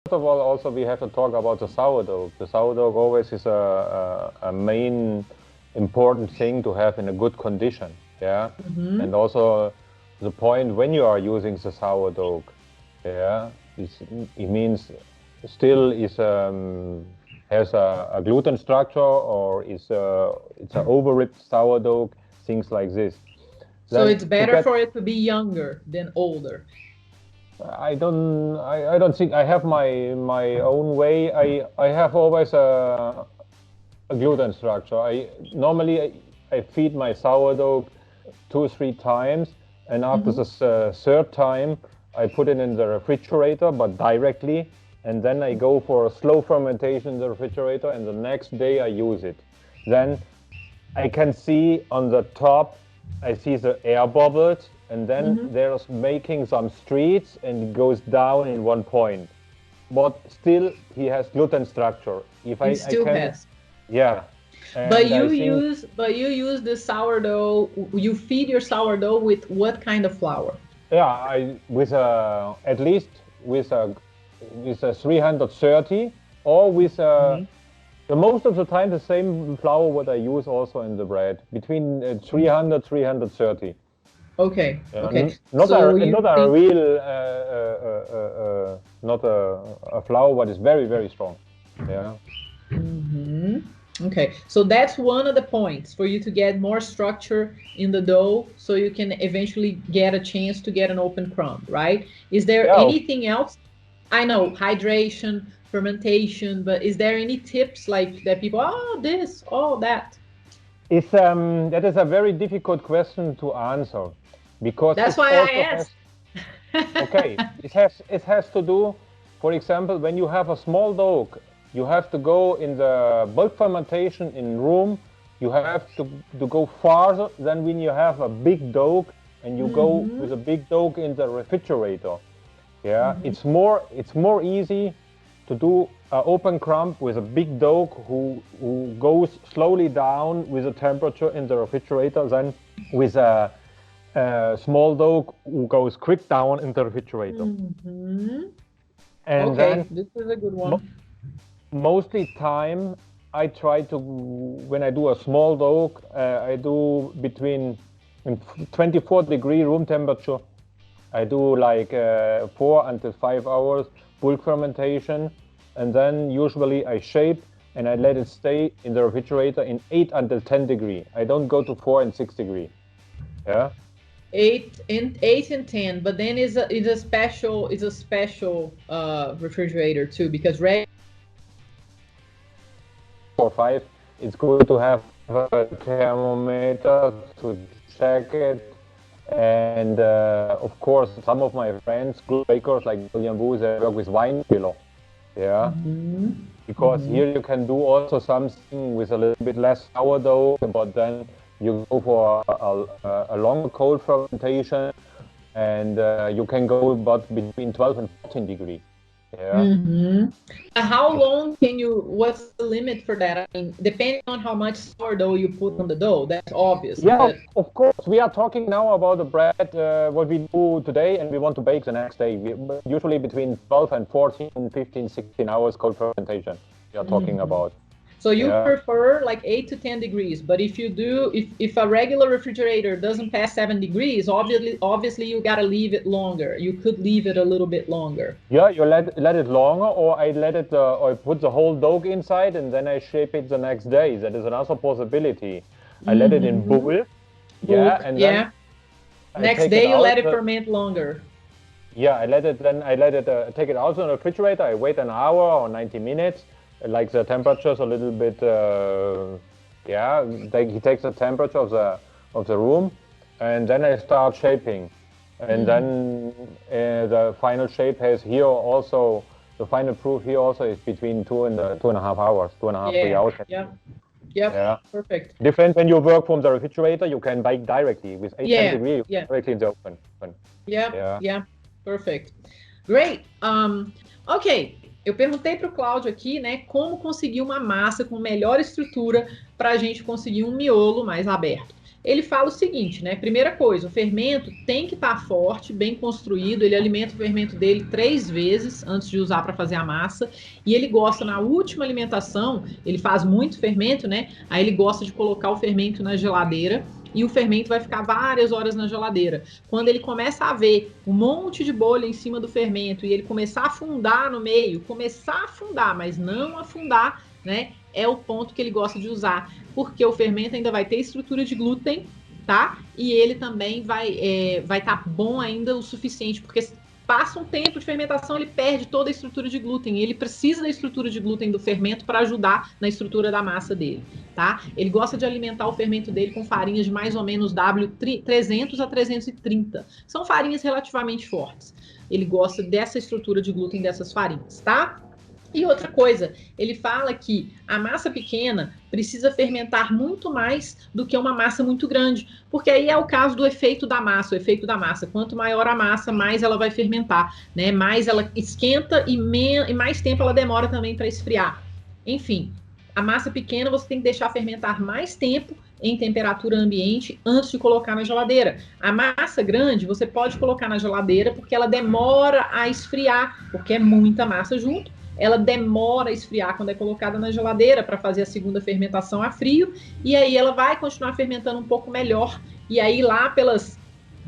First of all, also we have to talk about the sourdough. The sourdough always is a main important thing to have in a good condition. Yeah, and also the point when you are using the sourdough. Yeah, it means still is has a gluten structure or it's an over-ripped sourdough, things like this. So it's better for it to be younger than older. I don't think I have my own way. I have always a gluten structure. Normally I feed my sourdough 2-3 times, and after the third time I put it in the refrigerator, but directly, and then I go for a slow fermentation in the refrigerator, and the next day I use it. Then I can see on the top, I see the air bubbles, and then there's making some streaks, and it goes down in one point. But still, he has gluten structure. He still has. Yeah. But you use the sourdough. You feed your sourdough with what kind of flour? Yeah, with at least with a 330, or with the most of the time the same flour what I use also in the bread, between 300 330. Okay. Okay. Not a real not a flour, but it's very, very strong. Yeah. Okay, so that's one of the points for you to get more structure in the dough, so you can eventually get a chance to get an open crumb, right? Is there anything else? I know hydration, fermentation, but is there any tips like that people, this, that? It's that is a very difficult question to answer, because that's why I asked. Okay, it has to do, for example, when you have a small dough, you have to go in the bulk fermentation in room. You have to go farther than when you have a big dough and you go with a big dough in the refrigerator. Yeah, it's more easy to do an open crumb with a big dough who goes slowly down with the temperature in the refrigerator than with a small dough who goes quick down in the refrigerator. And okay, this is a good one. Mostly time I try to, when I do a small dough, I do between 24-degree room temperature. I do like 4 until 5 hours bulk fermentation, and then usually I shape and I let it stay in the refrigerator in 8 until 10 degree. I don't go to 4 and 6 degree. Yeah. 8 and 10, but then it's a special refrigerator too, because or 5, it's good to have a thermometer to check it. And of course, some of my friends, good bakers like William Wu, they work with wine kilo. Yeah, because here you can do also something with a little bit less sourdough, but then you go for a longer cold fermentation, and you can go about between 12 and 14 degrees. Yeah. How long can you, what's the limit for that? I mean, depending on how much sourdough you put on the dough, that's obvious. Yeah, but of course. We are talking now about the bread, what we do today, and we want to bake the next day. Usually between 12 and 14, 15, 16 hours cold fermentation we are talking about. So you prefer like 8 to 10 degrees, but if you do, if a regular refrigerator doesn't pass 7 degrees, obviously you gotta leave it longer. You could leave it a little bit longer. Yeah, you let it longer, or I let it, or I put the whole dough inside and then I shape it the next day. That is another possibility. I let it in bowl. Yeah, and then next day you let it ferment longer. Yeah, I let it take it out of the refrigerator. I wait an hour or 90 minutes. Like the temperature's a little bit, he takes the temperature of the room, and then I start shaping, and then the final shape has here also, the final proof here also is between 2 and 2.5 hours, 2.5, 3 hours. Yeah, perfect. Different when you work from the refrigerator, you can bake directly with 10 degrees, directly in the oven. Yeah, perfect. Great. Okay. Eu perguntei para o Cláudio aqui, né, como conseguir uma massa com melhor estrutura para a gente conseguir um miolo mais aberto. ele fala o seguinte, né? Primeira coisa, o fermento tem que estar forte, bem construído, ele alimenta o fermento dele 3 vezes antes de usar para fazer a massa, e ele gosta, na última alimentação, ele faz muito fermento, né? Aí ele gosta de colocar o fermento na geladeira, e o fermento vai ficar várias horas na geladeira. Quando ele começa a ver um monte de bolha em cima do fermento, e ele começar a afundar no meio, começar a afundar, mas não afundar, né? É o ponto que ele gosta de usar, porque o fermento ainda vai ter estrutura de glúten, tá? E ele também vai estar bom ainda o suficiente, porque passa um tempo de fermentação, ele perde toda a estrutura de glúten, e ele precisa da estrutura de glúten do fermento para ajudar na estrutura da massa dele, tá? Ele gosta de alimentar o fermento dele com farinhas de mais ou menos W300 a 330. São farinhas relativamente fortes. Ele gosta dessa estrutura de glúten dessas farinhas, tá? E outra coisa, ele fala que a massa pequena precisa fermentar muito mais do que uma massa muito grande, porque aí é o caso do efeito da massa, o efeito da massa. Quanto maior a massa, mais ela vai fermentar, né? Mais ela esquenta e mais tempo ela demora também para esfriar. Enfim, a massa pequena você tem que deixar fermentar mais tempo em temperatura ambiente antes de colocar na geladeira. A massa grande você pode colocar na geladeira porque ela demora a esfriar, porque é muita massa junto. Ela demora a esfriar quando é colocada na geladeira para fazer a segunda fermentação a frio, e aí ela vai continuar fermentando um pouco melhor, e aí lá pelas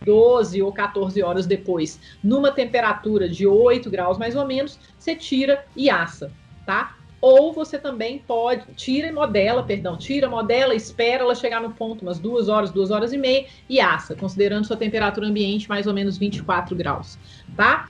12 ou 14 horas depois, numa temperatura de 8 graus mais ou menos, você tira e assa, tá? Ou você também pode, tira, modela, espera ela chegar no ponto, umas 2 horas e meia, e assa, considerando sua temperatura ambiente mais ou menos 24 graus, tá?